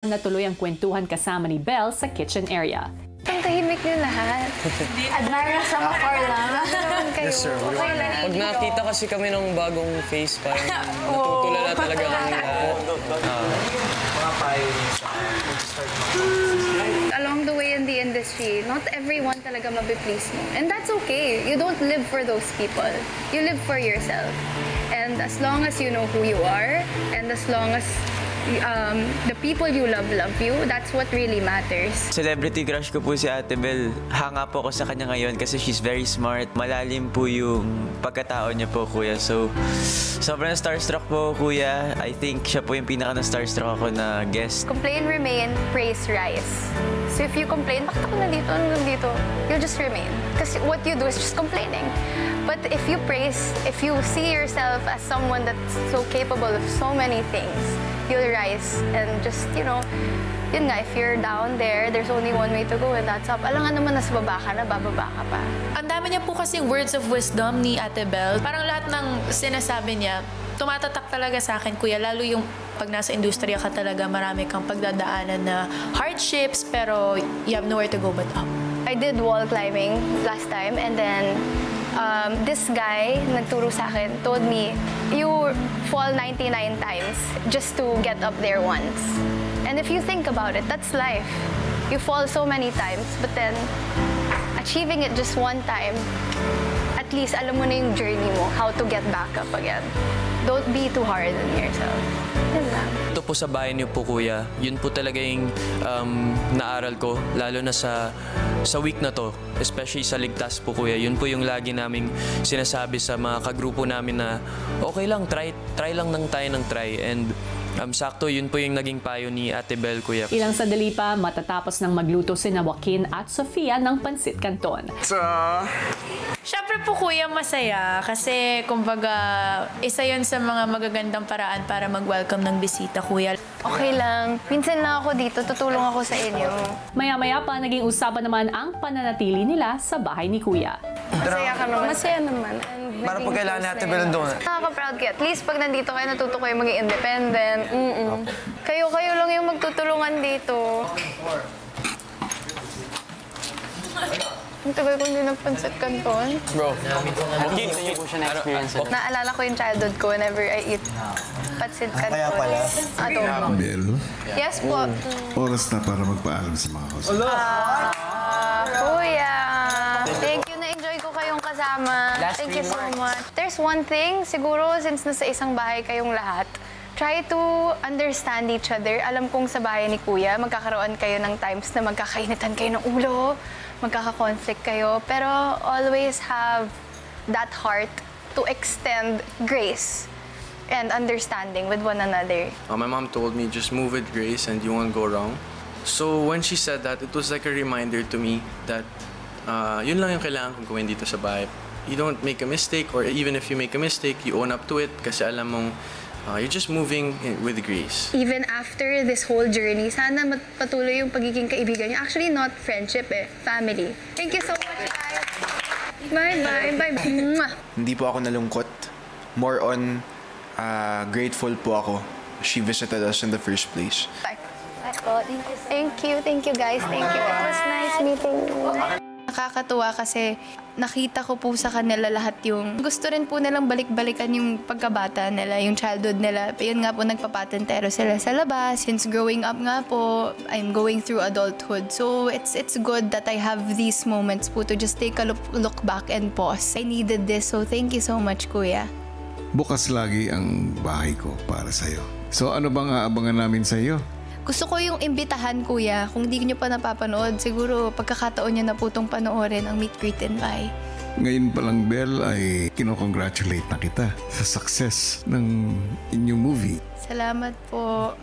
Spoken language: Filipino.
Natuloy ang kwentuhan kasama ni Belle sa kitchen area. Ang tahimik niyo lahat. Admire from afar lang. Yes, sir. Okay lang. Pag nakita kasi kami ng bagong face, parang natutulala talaga kami lahat. Along the way in the industry, not everyone talaga mabiplease mo. And that's okay. You don't live for those people. You live for yourself. And as long as you know who you are, and as long as the people you love you, that's what really matters. Celebrity crush ko po si Ate Belle. Hanga po ako sa kanya ngayon kasi she's very smart. Malalim po yung pagkatao niya po, kuya. So, sobrang starstruck po, kuya. I think siya po yung pinaka-starstruck ako na guest. Complain, remain, praise, rise. So if you complain, bakit ako nandito, you'll just remain. Kasi what you do is just complaining. But if you praise, if you see yourself as someone that's so capable of so many things, you'll rise and just, you know, yun nga, if you're down there, there's only one way to go and that's up. Alam nga naman, nasa baba ka na, bababa ka pa. Ang dami niya po kasing words of wisdom ni Ate Belle. Parang lahat ng sinasabi niya, tumatatak talaga sa akin, kuya. Lalo yung pag nasa industriya ka talaga, marami kang pagdadaanan na hardships, pero you have nowhere to go but up. I did wall climbing last time and then this guy nagturo sa akin told me, you fall 99 times just to get up there once. And if you think about it, that's life. You fall so many times, but then achieving it just one time, at least alam mo na yung journey mo, how to get back up again. Don't be too hard on yourself. Yun lang. Ito po sa bahay niyo po, kuya, yun po talaga yung naaral ko, lalo na sa week na to, especially sa ligtas po, kuya. Yun po yung lagi naming sinasabi sa mga kagrupo namin na okay lang, try lang tayo ng try. And sakto, yun po yung naging payo ni Ate Belle, kuya. Ilang sandali pa matatapos ng magluto sina Joaquin at Sofia ng pansit canton. Siyempre po, kuya, masaya kasi kumbaga isa yun sa mga magagandang paraan para mag-welcome ng bisita, kuya. Okay lang. Minsan lang ako dito, tutulong ako sa inyo. Maya-maya pa naging usapan naman ang pananatili nila sa bahay ni Kuya. Masaya ka naman. Masaya naman. Para pag kailangan ni Ate Belle doon. Nakaka-proud kayo. At least pag nandito kayo, natuto kayo maging independent. Kayo lang yung magtutulungan dito. Ang tagal ko hindi nagpansit canton. Bro, Hindi po siya na-experience. Naalala ko yung childhood ko whenever I eat pansit canton. Kaya pala. Adobo. Belle, Yes po. oras na para magpaalam sa mga host. Kuya, thank you. Na-enjoy ko kayong kasama. Thank you so much. There's one thing, siguro since nasa isang bahay kayong lahat, try to understand each other. Alam kong sa bahay ni Kuya, magkakaroon kayo ng times na magkakainitan kayo ng ulo, magkaka-conflict kayo, pero always have that heart to extend grace and understanding with one another. My mom told me, just move with grace and you won't go wrong. So when she said that, it was like a reminder to me that yun lang yung kailangan kong gawin dito sa bahay. You don't make a mistake, or even if you make a mistake, you own up to it kasi alam mong you're just moving with grace. Even after this whole journey, sana patuloy yung pagiging kaibigan niyo. Actually, not friendship family. Thank you so much, guys. Bye. Mwah. Hindi po ako nalungkot. More on, grateful po ako. She visited us in the first place. Thank you guys. Thank you. It was nice meeting you. Nakakatuwa kasi nakita ko po sa kanila lahat yung gusto rin po nilang balik-balikan yung pagkabata nila, yung childhood nila. Yun nga po, nagpapatentero sila sa labas. Since growing up nga po, I'm going through adulthood. So it's good that I have these moments po to just take a look back and pause. I needed this, so thank you so much, Kuya. Bukas lagi ang bahay ko para sa'yo. So ano bang aabangan namin sa'yo? Gusto ko yung imbitahan, Kuya. Kung di nyo pa napapanood, siguro pagkakataon nyo na po itong panoorin ang Meet, Greet, and Buy. Ngayon palang, Belle, ay kinocongratulate na kita sa success ng inyong movie. Salamat po.